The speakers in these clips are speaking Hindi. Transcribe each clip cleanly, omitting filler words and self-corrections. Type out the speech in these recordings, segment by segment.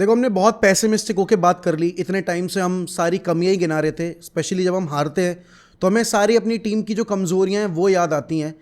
देखो, हमने बहुत पैसिमिस्टिक होकर बात कर ली। इतने टाइम से हम सारी कमियां ही गिना रहे थे, स्पेशली जब हम हारते हैं तो हमें सारी अपनी टीम की जो कमज़ोरियां हैं वो याद आती हैं।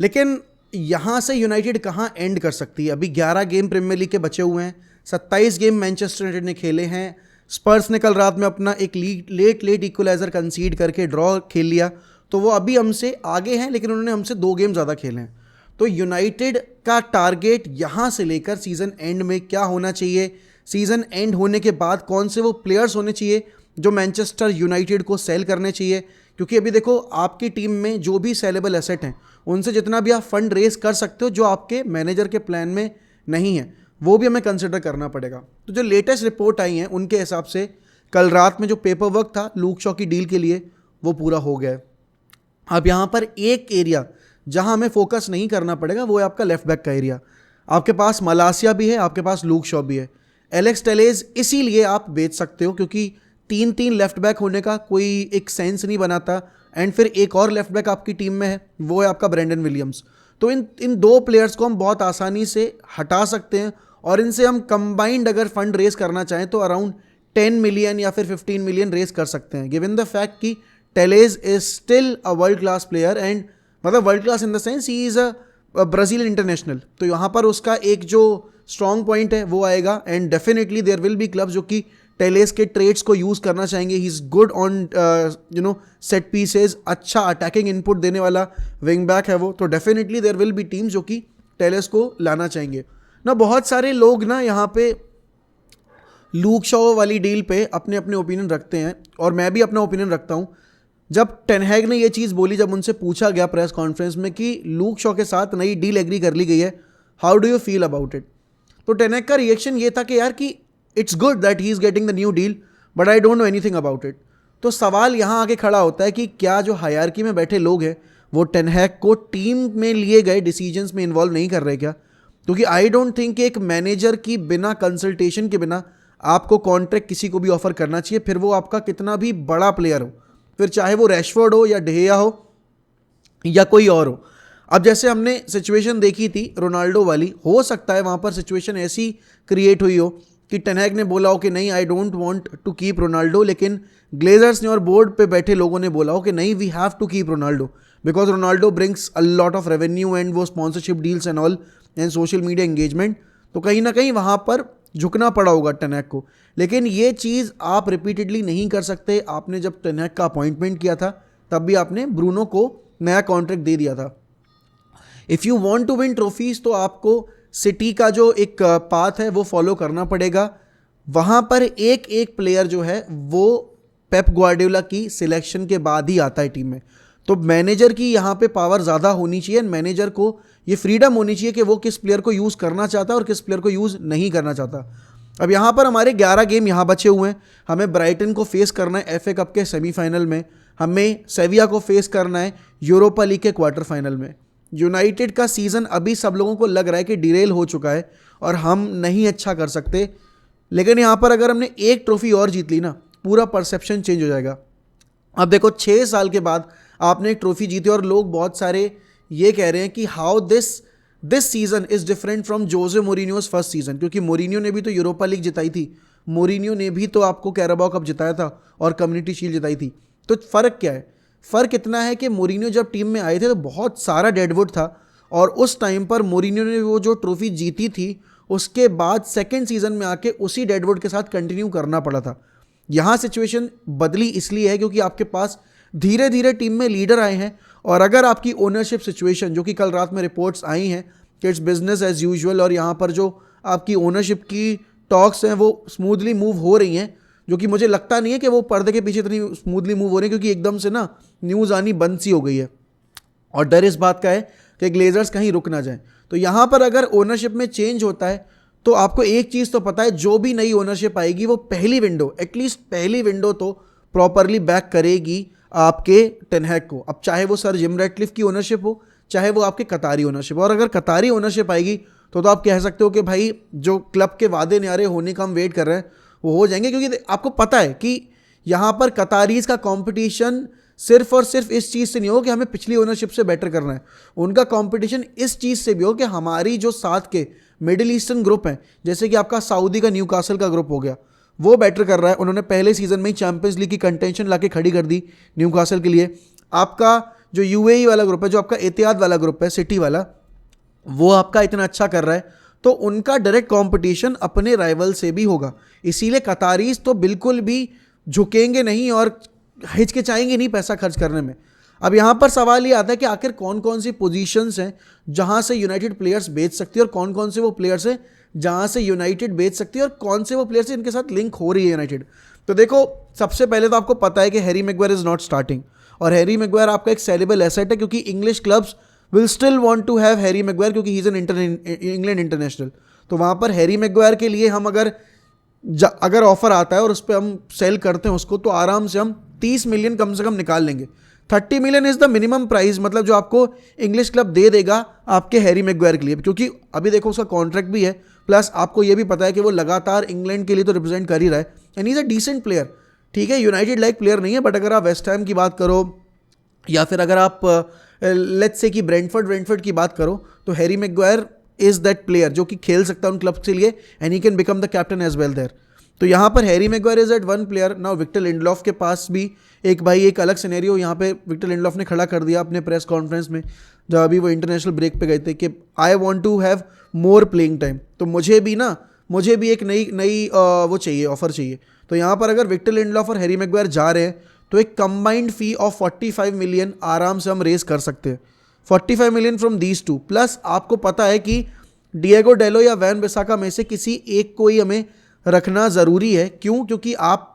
लेकिन यहाँ से यूनाइटेड कहाँ एंड कर सकती है? अभी 11 गेम प्रीमियर लीग के बचे हुए हैं, 27 गेम मैनचेस्टर यूनाइटेड ने खेले हैं। स्पर्स ने कल रात में अपना एक लेट इक्वलाइजर कंसीड करके ड्रॉ खेल लिया, तो वो अभी हमसे आगे हैं, लेकिन उन्होंने हमसे 2 गेम ज़्यादा खेले हैं। तो यूनाइटेड का टारगेट यहाँ से लेकर सीज़न एंड में क्या होना चाहिए, सीज़न एंड होने के बाद कौन से वो प्लेयर्स होने चाहिए जो मैनचेस्टर यूनाइटेड को सेल करने चाहिए। क्योंकि अभी देखो, आपकी टीम में जो भी सेलेबल एसेट हैं उनसे जितना भी आप फंड रेज कर सकते हो, जो आपके मैनेजर के प्लान में नहीं है, वो भी हमें कंसिडर करना पड़ेगा। तो जो लेटेस्ट रिपोर्ट आई हैं उनके हिसाब से कल रात में जो पेपर वर्क था लूक शॉ की डील के लिए वो पूरा हो गया है। अब यहाँ पर एक एरिया जहाँ हमें फोकस नहीं करना पड़ेगा वो है आपका लेफ्ट बैक का एरिया। आपके पास मलासिया भी है, आपके पास लूक शॉ भी है। एलेक्स टेलेज इसीलिए आप बेच सकते हो क्योंकि 3-3 लेफ्ट बैक होने का कोई एक सेंस नहीं बनाता। एंड फिर एक और लेफ्ट बैक आपकी टीम में है, वो है आपका ब्रेंडन विलियम्स। तो इन 2 प्लेयर्स को हम बहुत आसानी से हटा सकते हैं और इनसे हम कंबाइंड अगर फंड रेस करना चाहें तो अराउंड 10 मिलियन या फिर 15 मिलियन रेस कर सकते हैं, गिवन द फैक्ट कि Telles is still a world class player. And मतलब world class in the sense he is a Brazilian international. तो यहाँ पर उसका एक जो स्ट्रॉन्ग पॉइंट है वो आएगा। And definitely there will be clubs जो कि टेलेस के ट्रेड्स को यूज़ करना चाहेंगे। He is good on set pieces, अच्छा अटैकिंग इनपुट देने वाला विंग बैक है वो। तो definitely there will be teams जो कि टेलेस को लाना चाहेंगे ना। बहुत सारे लोग ना यहाँ पे लूक शॉ वाली डील पे अपने अपने ओपिनियन रखते हैं और मैं भी अपना ओपिनियन रखता हूँ। जब टेन हैग ने ये चीज़ बोली, जब उनसे पूछा गया प्रेस कॉन्फ्रेंस में कि लूक शॉ के साथ नई डील एग्री कर ली गई है, how do you feel about it, तो टेन हैग का रिएक्शन ये था कि यार कि it's good that he is getting the new deal but I don't know anything about it. तो सवाल यहाँ आके खड़ा होता है कि क्या जो हायरार्की में बैठे लोग हैं वो टेन हैग को टीम में लिए गए डिसीजंस में इन्वॉल्व नहीं कर रहे क्या? क्योंकि आई डोंट थिंक कि एक मैनेजर की बिना कंसल्टेशन के बिना आपको कॉन्ट्रैक्ट किसी को भी ऑफर करना चाहिए, फिर वो आपका कितना भी बड़ा प्लेयर हो, फिर चाहे वो रैशफोर्ड हो या डेया हो या कोई और हो। अब जैसे हमने सिचुएशन देखी थी रोनाल्डो वाली, हो सकता है वहाँ पर सिचुएशन ऐसी क्रिएट हुई हो कि टेन हैग ने बोला हो कि नहीं I don't want to keep Ronaldo, लेकिन ग्लेजर्स ने और बोर्ड पे बैठे लोगों ने बोला हो कि नहीं we have to keep Ronaldo because Ronaldo brings a lot of revenue and वो sponsorship deals and all and social media engagement. तो कहीं ना कहीं वहाँ पर झुकना पड़ा होगा टेन हैग को। लेकिन ये चीज़ आप रिपीटेडली नहीं कर सकते। आपने जब टेन हैग का अपॉइंटमेंट किया था तब भी आपने ब्रूनो को नया कॉन्ट्रैक्ट दे दिया था। If you want to win trophies तो आपको सिटी का जो एक पाथ है वो फॉलो करना पड़ेगा। वहाँ पर एक एक प्लेयर जो है वो पेप ग्वार्डियोला की सिलेक्शन के बाद ही आता है टीम में। तो मैनेजर की यहाँ पे पावर ज़्यादा होनी चाहिए। मैनेजर को ये फ्रीडम होनी चाहिए कि वो किस प्लेयर को यूज़ करना चाहता है और किस प्लेयर को यूज़ नहीं करना चाहता। अब यहाँ पर हमारे 11 गेम यहाँ बचे हुए हैं। हमें ब्राइटन को फेस करना है FA कप के सेमीफाइनल में, हमें सेविया को फेस करना है यूरोपा लीग के क्वार्टर फाइनल में। यूनाइटेड का सीज़न अभी सब लोगों को लग रहा है कि डिरेल हो चुका है और हम नहीं अच्छा कर सकते। लेकिन यहाँ पर अगर हमने एक ट्रॉफी और जीत ली ना, पूरा परसेप्शन चेंज हो जाएगा। अब देखो 6 साल के बाद आपने एक ट्रॉफी जीती और लोग बहुत सारे ये कह रहे हैं कि how this season is different from Jose Mourinho's first season, क्योंकि मोरिनियो ने भी तो यूरोपा लीग जिताई थी, मोरिनियो ने भी तो आपको कैराबाओ कप जिताया था और कम्युनिटी शील्ड जिताई थी। तो फ़र्क क्या है? फ़र्क इतना है कि मोरिनियो जब टीम में आए थे तो बहुत सारा डेडवुड था और उस टाइम पर मोरिनियो ने वो जो ट्रॉफी जीती थी उसके बाद सेकेंड सीजन में आके उसी डेडवुड के साथ कंटिन्यू करना पड़ा था। यहाँ सिचुएशन बदली इसलिए है क्योंकि आपके पास धीरे धीरे टीम में लीडर आए हैं और अगर आपकी ओनरशिप सिचुएशन, जो कि कल रात में रिपोर्ट्स आई हैं कि इट्स बिजनेस एज यूजुअल और यहाँ पर जो आपकी ओनरशिप की टॉक्स हैं वो स्मूथली मूव हो रही हैं, जो कि मुझे लगता नहीं है कि वो पर्दे के पीछे इतनी स्मूथली मूव हो रही है क्योंकि एकदम से ना न्यूज़ आनी बंद सी हो गई है और डर इस बात का है कि ग्लेजर्स कहीं रुक ना जाए। तो यहाँ पर अगर ओनरशिप में चेंज होता है तो आपको एक चीज़ तो पता है, जो भी नई ओनरशिप आएगी वो पहली विंडो, एटलीस्ट पहली विंडो तो प्रॉपरली बैक करेगी आपके टेन हैग को। अब चाहे वो सर जिम रैटक्लिफ की ओनरशिप हो, चाहे वो आपके कतारी ओनरशिप हो। और अगर कतारी ओनरशिप आएगी तो आप कह सकते हो कि भाई जो क्लब के वादे न्यारे होने का हम वेट कर रहे हैं वो हो जाएंगे, क्योंकि आपको पता है कि यहाँ पर कतारीज का कंपटीशन सिर्फ और सिर्फ इस चीज़ से नहीं हो कि हमें पिछली ओनरशिप से बेटर करना है, उनका कंपटीशन इस चीज़ से भी हो कि हमारी जो साथ के मिडिल ईस्टर्न ग्रुप हैं, जैसे कि आपका सऊदी का न्यूकासल का ग्रुप हो गया, वो बेटर कर रहा है। उन्होंने पहले सीजन में ही चैंपियंस लीग की कंटेंशन लाके खड़ी कर दी न्यूकासल के लिए। आपका जो यूएई वाला ग्रुप है, जो आपका एतिहाद वाला ग्रुप है, सिटी वाला, वो आपका इतना अच्छा कर रहा है, तो उनका डायरेक्ट कंपटीशन अपने राइवल से भी होगा। इसीलिए कतारीज तो बिल्कुल भी झुकेंगे नहीं और हिचकिचाएंगे नहीं पैसा खर्च करने में। अब यहाँ पर सवाल ये आता है कि आखिर कौन कौन सी पोजीशंस हैं जहाँ से यूनाइटेड प्लेयर्स बेच सकती है, और कौन कौन से वो प्लेयर्स हैं जहाँ से यूनाइटेड बेच सकती है, और कौन से वो प्लेयर्स हैं इनके साथ लिंक हो रही है यूनाइटेड। तो देखो, सबसे पहले तो आपको पता है कि Harry Maguire is not starting, और हैरी मैग्वायर आपका एक सेलेबल एसेट है, क्योंकि English clubs will still want to have Harry Maguire, क्योंकि he is an England international. तो वहाँ पर हैरी मैग्वायर के लिए हम अगर ऑफर आता है और उस पर हम सेल करते हैं उसको, तो आराम से हम 30 मिलियन कम से कम निकाल लेंगे। 30 million is the minimum price, मतलब जो आपको इंग्लिश क्लब दे देगा आपके हैरी मैग्वायर के लिए, क्योंकि अभी देखो उसका कॉन्ट्रैक्ट भी है, प्लस आपको ये भी पता है कि वो लगातार इंग्लैंड के लिए तो रिप्रेजेंट कर ही रहा है, and he is a decent player. ठीक है, यूनाइटेड लाइक प्लेयर नहीं है, बट अगर आप वेस्ट हैम की बात करो, या फिर अगर आप लेट्स से कि ब्रेंटफोर्ड की बात करो, तो Harry Maguire is that player जो कि खेल सकता है उन क्लब्स के लिए, and he can become the captain as well there. तो यहाँ पर Harry Maguire is at one player. Now Victor Lindelof के पास भी एक अलग सिनेरियो यहाँ पे विक्टर लिंडलॉफ ने खड़ा कर दिया अपने प्रेस कॉन्फ्रेंस में, जब अभी वो इंटरनेशनल ब्रेक पे गए थे, कि I want to have more playing time. तो मुझे भी एक नई वो चाहिए, ऑफर चाहिए। तो यहाँ पर अगर विक्टर लिंडलॉफ और हैरी मैग्वायर जा रहे हैं, तो एक कंबाइंड फी ऑफ 45 मिलियन आराम से हम रेज कर सकते हैं। 45 million from these two, plus आपको पता है कि डिएगो डेलो या वैन बिसाका में से किसी एक को ही हमें रखना ज़रूरी है। क्यों? क्योंकि आप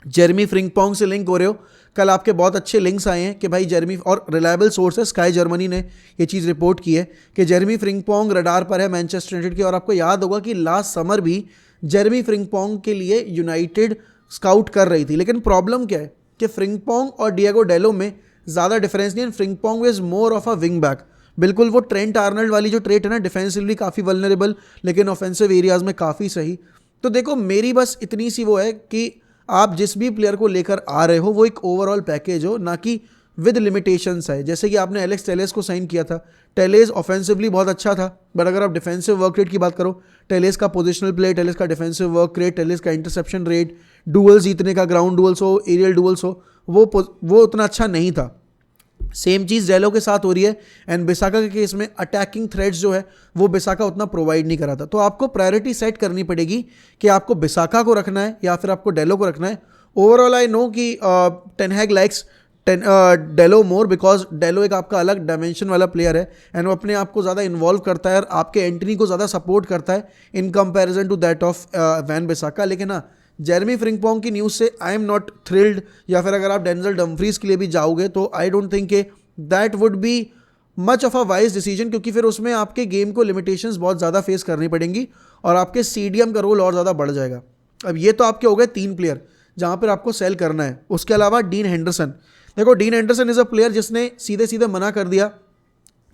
जेरेमी फ्रिंकपोंग से लिंक हो रहे हो। कल आपके बहुत अच्छे लिंक्स आए हैं कि भाई जेरेमी, और रिलायबल सोर्स है, स्काई जर्मनी ने ये चीज़ रिपोर्ट की है कि जेरेमी फ्रिंकपोंग रडार पर है मैनचेस्टर यूनाइटेड के। और आपको याद होगा कि लास्ट समर भी जेरेमी फ्रिंकपोंग के लिए यूनाइटेड स्काउट कर रही थी, लेकिन प्रॉब्लम क्या है कि फ्रिंकपोंग और डिएगो डेलो में ज़्यादा डिफरेंस नहीं है। Frimpong is more of a wing back, बिल्कुल वो ट्रेंट आर्नल्ड वाली जो ट्रेट है ना, डिफेंसिवली काफ़ी वल्नरेबल लेकिन ऑफेंसिव एरियाज़ में काफ़ी सही। तो देखो, मेरी बस इतनी सी वो है कि आप जिस भी प्लेयर को लेकर आ रहे हो वो एक ओवरऑल पैकेज हो, ना कि विद लिमिटेशंस है। जैसे कि आपने एलेक्स टेलेस को साइन किया था, टेलेस ऑफेंसिवली बहुत अच्छा था, बट अगर आप डिफेंसिव वर्क रेट की बात करो, टेलेस का पोजिशनल प्ले, टेलेस का डिफेंसिव वर्क रेट, टेलेस का इंटरसेप्शन रेट, डुअल जीतने का, ग्राउंड डुअल्स हो, एरियल डुअल्स हो, वो उतना अच्छा नहीं था। सेम चीज़ डेलो के साथ हो रही है, एंड बिसाका के केस में अटैकिंग थ्रेड्स जो है वो बिसाका उतना प्रोवाइड नहीं करा था। तो आपको प्रायोरिटी सेट करनी पड़ेगी कि आपको बिसाका को रखना है या फिर आपको डेलो को रखना है। ओवरऑल आई नो कि Ten Hag likes Delo more, because डेलो एक आपका अलग डायमेंशन वाला प्लेयर है, एंड वो अपने आप को ज़्यादा इन्वॉल्व करता है और आपके एंटनी को ज़्यादा सपोर्ट करता है in comparison to that of Wan Bissaka. लेकिन हाँ, जेरेमी फ्रिंकपोंग की न्यूज़ से आई एम नॉट थ्रिल्ड, या फिर अगर आप डेंजल डम्फ्रीज के लिए भी जाओगे तो आई डोंट थिंक के that would be much of a wise decision, क्योंकि फिर उसमें आपके गेम को लिमिटेशंस बहुत ज़्यादा फेस करनी पड़ेंगी और आपके सीडीएम का रोल और ज़्यादा बढ़ जाएगा। अब ये तो आपके हो गए 3 प्लेयर जहाँ पर आपको सेल करना है। उसके अलावा डीन हेंडरसन, देखो dean Henderson is a player जिसने सीधे सीधे मना कर दिया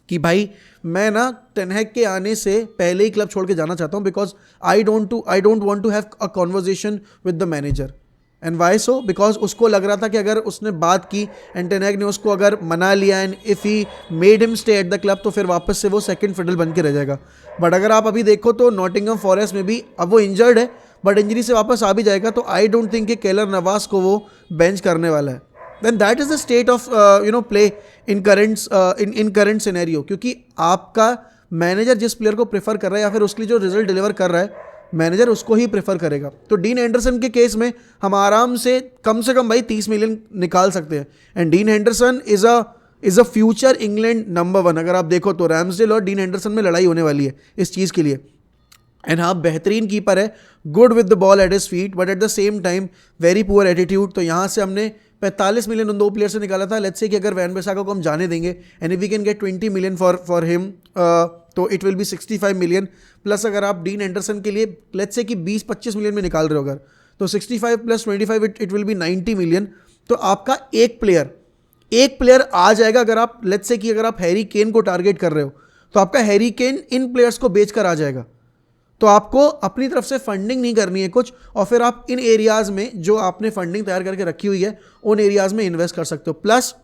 कि भाई मैं ना टेन हैग के आने से पहले ही क्लब छोड़ के जाना चाहता हूँ, because I don't want to have a conversation with the manager. And why so? Because उसको लग रहा था कि अगर उसने बात की एंड टेन हैग ने उसको अगर मना लिया and if he made him stay at the club, तो फिर वापस से वो सेकंड फिडल बन के रह जाएगा। बट अगर आप अभी देखो तो नॉटिंघम फॉरेस्ट में भी अब वो इंजर्ड है, बट इंजरी से वापस आ भी जाएगा, तो आई डोंट थिंक कि केलर नवास को वो बेंच करने वाला है। then that is the state of play in current scenario, क्योंकि आपका मैनेजर जिस प्लेयर को प्रेफर कर रहा है या फिर उसके लिए जो रिजल्ट डिलीवर कर रहा है, मैनेजर उसको ही प्रेफर करेगा। तो डीन एंडरसन के केस में हम आराम से कम भाई 30 मिलियन निकाल सकते हैं, and dean Anderson is a future England number 1। अगर आप देखो तो रैम्सडेल और डीन एंडरसन में लड़ाई होने वाली है इस चीज़ के लिए। एंड हाँ, बेहतरीन कीपर है, good with the ball at his feet, but at the same time very poor attitude. तो यहाँ से हमने 45 मिलियन उन 2 प्लेयर से निकाला था। लेट्स से कि अगर वैन बिसाका को हम जाने देंगे and if we can get 20 million for him, तो it will be 65 million, plus अगर आप डीन एंडरसन के लिए लेट्स से कि 20-25 मिलियन में निकाल रहे हो अगर, तो 65 + 25 इट विल बी 90 मिलियन। तो आपका एक प्लेयर आ जाएगा। अगर आप लेट्स से कि अगर आप हैरी केन को टारगेट कर रहे हो, तो आपका हैरी केन इन प्लेयर्स को बेच कर आ जाएगा। तो आपको अपनी तरफ से फंडिंग नहीं करनी है कुछ, और फिर आप इन एरियाज़ में जो आपने फंडिंग तैयार करके रखी हुई है उन एरियाज़ में इन्वेस्ट कर सकते हो। प्लस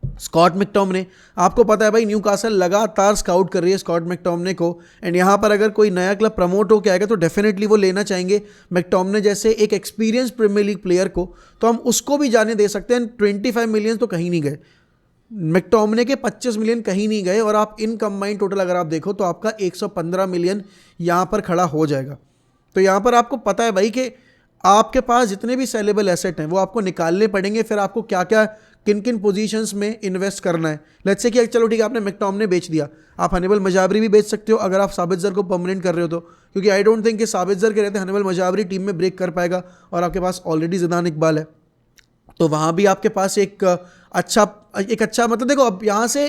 स्कॉट मैकटोमिने, आपको पता है भाई न्यूकासल लगातार स्काउट कर रही है स्कॉट मैकटोमिने को, एंड यहाँ पर अगर कोई नया क्लब प्रमोट होकर आएगा तो डेफिनेटली वो लेना चाहेंगे मैकटोमिने जैसे एक एक्सपीरियंस प्रीमियर लीग प्लेयर को, तो हम उसको भी जाने दे सकते हैं। 25 मिलियन तो कहीं नहीं गए, मैकटोमिने के 25 मिलियन कहीं नहीं गए, और आप इन कंबाइंड टोटल अगर आप देखो तो आपका 115 मिलियन यहाँ पर खड़ा हो जाएगा। तो यहाँ पर आपको पता है भाई कि आपके पास जितने भी सेलेबल एसेट हैं वो आपको निकालने पड़ेंगे, फिर आपको क्या क्या किन किन पोजीशंस में इन्वेस्ट करना है। लेट्स से कि चलो ठीक है आपने मैकटोमिने बेच दिया, आप हनीबल मजाबरी भी बेच सकते हो अगर आप साबितज़र को परमानेंट कर रहे हो तो, क्योंकि आई डोंट थिंक कि साबितज़र के रहते हनीबल मजाबरी टीम में ब्रेक कर पाएगा, और आपके पास ऑलरेडी ज़िदान इकबाल है, तो वहाँ भी आपके पास एक अच्छा मतलब देखो अब यहाँ से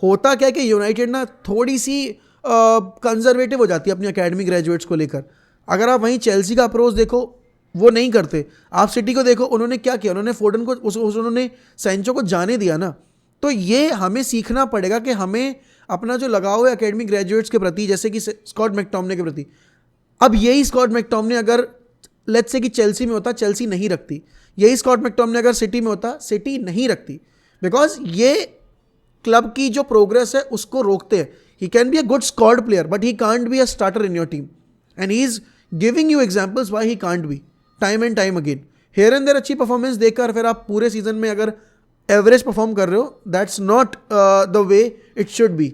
होता क्या है कि यूनाइटेड ना थोड़ी सी कंजर्वेटिव हो जाती है अपनी अकेडमी ग्रेजुएट्स को लेकर। अगर आप वहीं चेल्सी का अप्रोच देखो वो नहीं करते, आप सिटी को देखो उन्होंने क्या किया, उन्होंने फोर्डन को उन्होंने सैंचो को जाने दिया ना। तो ये हमें सीखना पड़ेगा कि हमें अपना जो लगाव है अकेडमी ग्रेजुएट्स के प्रति, जैसे कि स्कॉट मैकटोमिने के प्रति, अब यही स्कॉट मैकटोमिने अगर लेट्स से कि चेल्सी में होता, चेल्सी नहीं रखती, यही स्कॉट मैकटोमिने अगर सिटी में होता, सिटी नहीं रखती, बिकॉज ये क्लब की जो प्रोग्रेस है उसको रोकते हैं। He can be a good squad player but he can't be a starter in your team, and he is giving you examples why he can't be time and time again. Here and there अच्छी परफॉर्मेंस देकर फिर आप पूरे सीजन में अगर एवरेज परफॉर्म कर रहे हो, that's not the way it should be,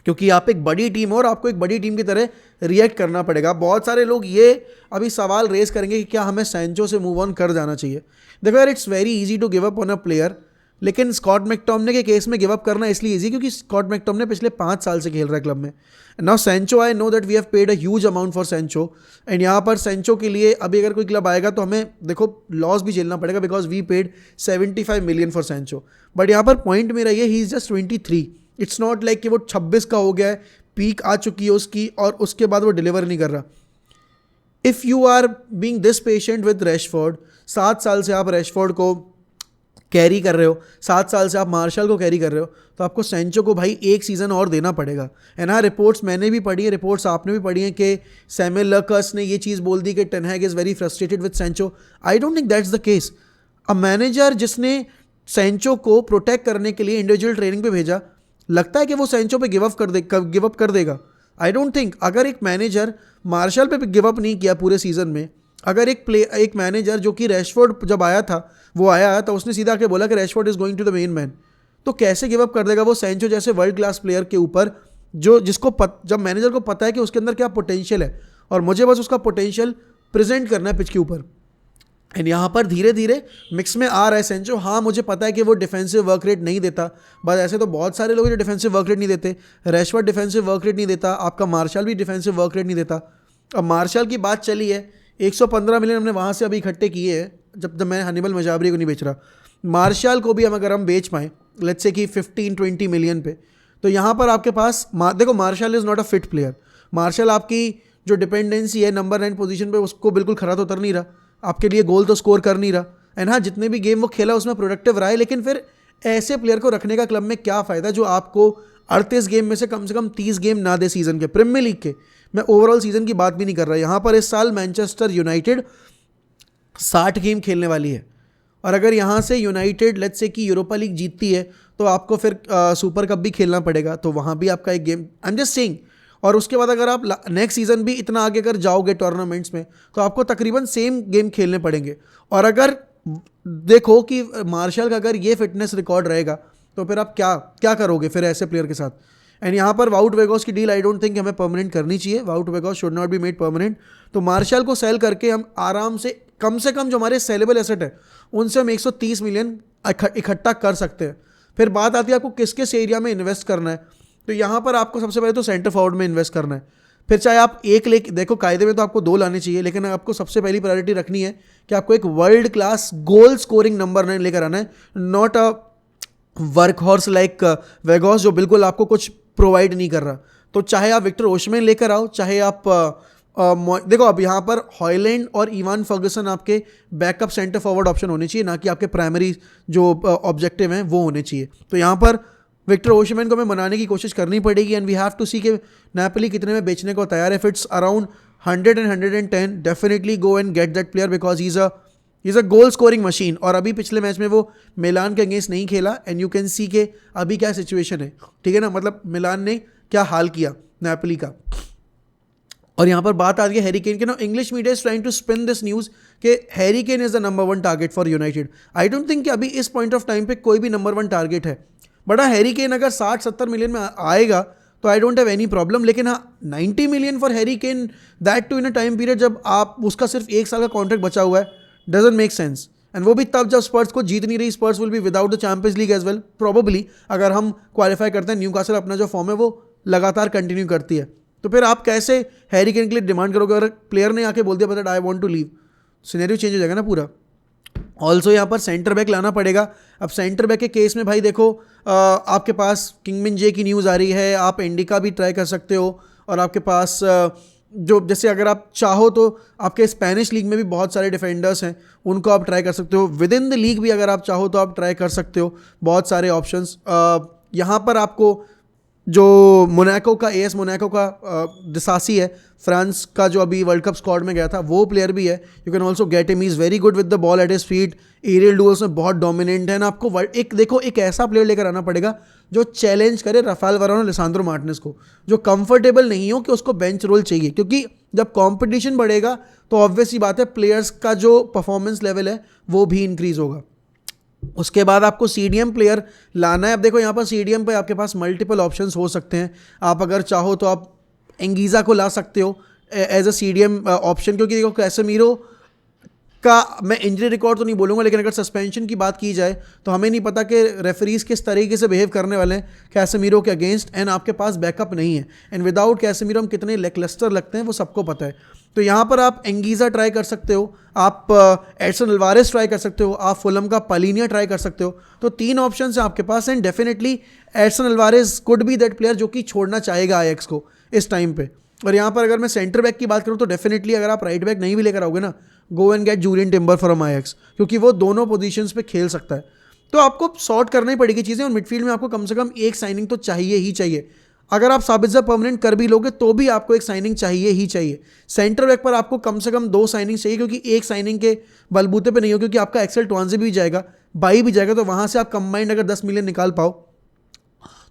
क्योंकि आप एक बड़ी टीम हो और आपको एक बड़ी टीम की तरह रिएक्ट करना पड़ेगा। बहुत सारे लोग ये अभी सवाल रेज करेंगे कि क्या हमें सैंचो से मूव ऑन कर जाना चाहिए। देखो यार, it's very easy to give up on a player, लेकिन स्कॉट मैकटोमिने के केस में गिव अप करना इसलिए इजी क्योंकि स्कॉट मैकटोमिने पिछले 5 साल से खेल रहा है क्लब में। Now Sancho, I know that we have paid a huge amount for Sancho, and यहाँ पर सैंचो के लिए अभी अगर कोई क्लब आएगा तो हमें देखो लॉस भी झेलना पड़ेगा, because we paid 75 million for Sancho. But यहाँ पर पॉइंट मेरा ये, he is just 23, it's not like कि वो 26 का हो गया है, पीक आ चुकी है उसकी और उसके बाद वो डिलीवर नहीं कर रहा। If you are being this patient with Rashford, 7 साल से आप रैशफोर्ड को कैरी कर रहे हो, 7 साल से आप मार्शल को कैरी कर रहे हो, तो आपको सैंचो को भाई एक सीज़न और देना पड़ेगा। एंड हाँ, रिपोर्ट्स मैंने भी पढ़ी है, रिपोर्ट्स आपने भी पढ़ी हैं कि सैमुअल लकर्स ने ये चीज़ बोल दी कि Ten Hag is very frustrated with Sancho. I don't think that's the case. A manager जिसने सैंचो को प्रोटेक्ट करने के लिए इंडिविजुअल ट्रेनिंग पे भेजा, लगता है कि वो सैंचो पे गिव अप कर देगा? आई डोंट थिंक। अगर एक मैनेजर मार्शल पे गिव अप नहीं किया पूरे सीजन में, अगर एक मैनेजर जो कि रैशफोर्ड जब आया था वो आया तो उसने सीधा आके बोला कि Rashford is going to the main man, तो कैसे गिव अप कर देगा वो सैंचो जैसे वर्ल्ड क्लास प्लेयर के ऊपर, जिसको जब मैनेजर को पता है कि उसके अंदर क्या पोटेंशियल है और मुझे बस उसका पोटेंशियल प्रेजेंट करना है पिच के ऊपर। एंड यहाँ पर धीरे धीरे मिक्स में आ रहा है सैंचो। हाँ, मुझे पता है कि वो डिफेंसिव वर्क रेट नहीं देता, बस ऐसे तो बहुत सारे लोग जो डिफेंसिव वर्क रेट नहीं देते। रैशफोर्ड डिफेंसिव वर्क रेट नहीं देता, आपका मार्शल भी डिफेंसिव वर्क रेट नहीं देता। अब मार्शल की बात चली है, 115 मिलियन हमने वहाँ से अभी इकट्ठे किए हैं जब मैं हनीबल मजाबरी को नहीं बेच रहा। मार्शल को भी अगर हम बेच पाएँ लेट्स से कि 15-20 मिलियन पे, तो यहाँ पर आपके पास देखो Martial is not a fit player. Martial आपकी जो डिपेंडेंसी है नंबर 9 पोजीशन पे उसको बिल्कुल खरा तो उतर नहीं रहा, आपके लिए गोल तो स्कोर कर नहीं रहा। एंड हाँ, जितने भी गेम वो खेला उसमें प्रोडक्टिव रहा है, लेकिन फिर ऐसे प्लेयर को रखने का क्लब में क्या फ़ायदा जो आपको 38 गेम में से कम 30 गेम ना दे सीज़न के, प्रीमियर लीग के। मैं ओवरऑल सीज़न की बात भी नहीं कर रहा। यहाँ पर इस साल मैनचेस्टर यूनाइटेड 60 गेम खेलने वाली है, और अगर यहाँ से यूनाइटेड लेट्स से कि यूरोपा लीग जीतती है तो आपको फिर सुपर कप भी खेलना पड़ेगा, तो वहाँ भी आपका एक game, I am just saying. और उसके बाद अगर आप नेक्स्ट सीज़न भी इतना आगे अगर जाओगे टूर्नामेंट्स में तो आपको तकरीबन सेम गेम खेलने पड़ेंगे। और अगर देखो कि मार्शल का अगर ये फिटनेस रिकॉर्ड रहेगा तो फिर आप क्या करोगे फिर ऐसे प्लेयर के साथ। एंड यहाँ पर वाउट वेगोस की डील आई डोंट थिंक हमें परमानेंट करनी चाहिए। वाउट वेगोस should not be made permanent. तो मार्शल को सेल करके हम आराम से कम जो हमारे सेलेबल एसेट है उनसे हम 130 मिलियन इकट्ठा कर सकते हैं। फिर बात आती है आपको किस किस एरिया में इन्वेस्ट करना है। तो यहाँ पर आपको सबसे पहले तो सेंटर फॉरवर्ड में इन्वेस्ट करना है। फिर चाहे आप एक देखो, कायदे में तो आपको 2 लाने चाहिए, लेकिन आपको सबसे पहली प्रायोरिटी रखनी है कि आपको एक world class goal scoring number 9 लेकर आना है, not a workhorse like वेगोस जो बिल्कुल आपको कुछ प्रोवाइड नहीं कर रहा। तो चाहे आप विक्टर ओशमैन लेकर आओ, चाहे आप देखो अब यहाँ पर हॉयलैंड और इवान फर्गसन आपके बैकअप सेंटर फॉरवर्ड ऑप्शन होने चाहिए, ना कि आपके प्राइमरी जो ऑब्जेक्टिव हैं वो होने चाहिए। तो यहाँ पर विक्टर ओशमैन को हमें मनाने की कोशिश करनी पड़ेगी, एंड वी हैव टू सी कि नापोली कितने में बेचने को तैयार है। If it's around 100 and 110, definitely go and get that player because he is a is a goal scoring machine. और अभी पिछले मैच में वो मिलान के अगेंस्ट नहीं खेला एंड यू कैन सी के अभी क्या सिचुएशन है, ठीक है ना, मतलब मिलान ने क्या हाल किया नेपोली का। और यहाँ पर बात आ रही है हैरी केन के ना, English media is trying to spin this news कि Harry Kane is the number 1 target for United. I don't think कि अभी इस पॉइंट ऑफ टाइम पे कोई भी नंबर 1 टारगेट है, बट हैरी केन अगर 60-70 मिलियन में आएगा तो I don't have any problem. लेकिन हाँ 90 million for Harry Kane, that too in a time period जब आप उसका सिर्फ 1 साल का कॉन्ट्रैक्ट बचा हुआ है, डजंट मेक सेंस। एंड वो भी तब जब स्पर्स को जीत नहीं रही, Spurs will be without the Champions League as well probably, अगर हम क्वालिफाई करते हैं। न्यूकासल अपना जो फॉर्म है वो लगातार कंटिन्यू करती है, तो फिर आप कैसे हैरी केन के लिए डिमांड करोगे? अगर प्लेयर ने आके बोल दिया but I want to leave, scenario change हो जाएगा ना पूरा। ऑल्सो यहाँ पर सेंटर बैक लाना पड़ेगा। अब सेंटर बैक के केस में भाई देखो, आपके पास किंगमिन जे की न्यूज़ आ रही है, आप इंडिका भी ट्राई कर सकते हो, और आपके पास जो जैसे अगर आप चाहो तो आपके स्पेनिश लीग में भी बहुत सारे डिफेंडर्स हैं, उनको आप ट्राई कर सकते हो। विद इन द लीग भी अगर आप चाहो तो आप ट्राई कर सकते हो, बहुत सारे ऑप्शंस। यहाँ पर आपको जो मोनाको का एएस मोनाको का डिसासी है, फ्रांस का जो अभी वर्ल्ड कप स्क्वाड में गया था, वो प्लेयर भी है। You can also get him, he is very good with the ball at his feet, aerial duels में बहुत डोमिनेंट है ना। आपको एक ऐसा प्लेयर लेकर आना पड़ेगा जो चैलेंज करे राफेल वारान और लिसांड्रो मार्टिनेज को, जो कंफर्टेबल नहीं हो कि उसको बेंच रोल चाहिए, क्योंकि जब कंपटीशन बढ़ेगा तो ऑब्वियस ही बात है प्लेयर्स का जो परफॉर्मेंस लेवल है वो भी इंक्रीज होगा। उसके बाद आपको सीडीएम प्लेयर लाना है। अब देखो यहाँ पर सीडीएम पे आपके पास मल्टीपल ऑप्शंस हो सकते हैं। आप अगर चाहो तो आप एंगीज़ा को ला सकते हो एज अ सीडीएम ऑप्शन, क्योंकि देखो कैसेमीरो का मैं इंजरी रिकॉर्ड तो नहीं बोलूँगा, लेकिन अगर सस्पेंशन की बात की जाए तो हमें नहीं पता कि रेफरीज किस तरीके से बिहेव करने वाले हैं कैसेमीरो के अगेंस्ट, एंड आपके पास बैकअप नहीं है, एंड विदाउट कैसेमीरो हम कितने लेकलस्टर लगते हैं वो सबको पता है। तो यहाँ पर आप एंगीज़ा ट्राई कर सकते हो, आप एडसन अल्वारेस ट्राई कर सकते हो, आप फुलम का पालिनिया ट्राई कर सकते हो। तो 3 ऑप्शन है आपके पास, and definitely Edson Alvarez could be that player जो कि छोड़ना चाहेगा आईएक्स को इस टाइम पे। और यहाँ पर अगर मैं सेंटर बैक की बात करूँ तो डेफिनेटली अगर आप राइट बैक नहीं भी लेकर आओगे ना, go and get Jurrien Timber from Ajax, क्योंकि वो दोनों पोजीशंस पे खेल सकता है। तो आपको सॉर्ट करनी पड़ेगी चीज़ें, और मिडफील्ड में आपको कम से कम एक साइनिंग तो चाहिए ही चाहिए। अगर आप साबित्जा परमानेंट कर भी लोगे तो भी आपको एक साइनिंग चाहिए ही चाहिए। सेंटर बैक पर आपको कम से कम 2 साइनिंग चाहिए, क्योंकि एक साइनिंग के बलबूते पे नहीं हो, क्योंकि आपका एक्सेल ट्वांजे भी जाएगा, बाई भी जाएगा, तो वहाँ से आप कंबाइंड अगर 10 मिलियन निकाल पाओ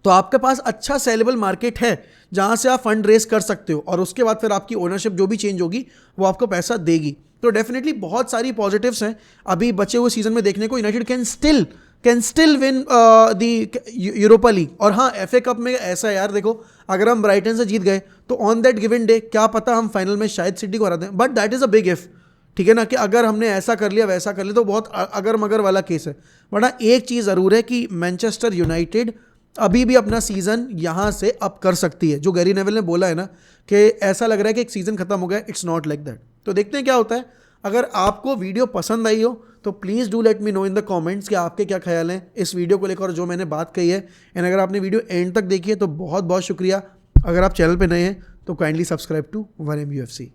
तो आपके पास अच्छा सेलेबल मार्केट है जहाँ से आप फंड रेस कर सकते हो, और उसके बाद फिर आपकी ओनरशिप जो भी चेंज होगी वो आपको पैसा देगी। तो डेफिनेटली बहुत सारी पॉजिटिव्स हैं अभी बचे हुए सीजन में देखने को। United can still win the Europa league. और हाँ, एफए कप में ऐसा है यार, देखो अगर हम ब्राइटन से जीत गए तो ऑन दैट गिवन डे क्या पता हम फाइनल में शायद सिटी को हरा दें, but that is a big if, ठीक है ना, कि अगर हमने ऐसा कर लिया वैसा कर लिया तो बहुत अगर मगर वाला केस है। बट हाँ, एक चीज़ ज़रूर है कि मैनचेस्टर यूनाइटेड अभी भी अपना सीज़न यहाँ से अप कर सकती है। जो गैरी नेविल ने बोला है ना कि ऐसा लग रहा है कि एक सीज़न खत्म हो गया, इट्स नॉट लाइक दैट। तो देखते हैं क्या होता है। अगर आपको वीडियो पसंद आई हो तो please do let me know in the comments कि आपके क्या ख्याल हैं इस वीडियो को लेकर और जो मैंने बात कही है। एंड अगर आपने वीडियो एंड तक देखी है तो बहुत बहुत शुक्रिया। अगर आप चैनल पे नए हैं तो काइंडली सब्सक्राइब टू 1MUFC।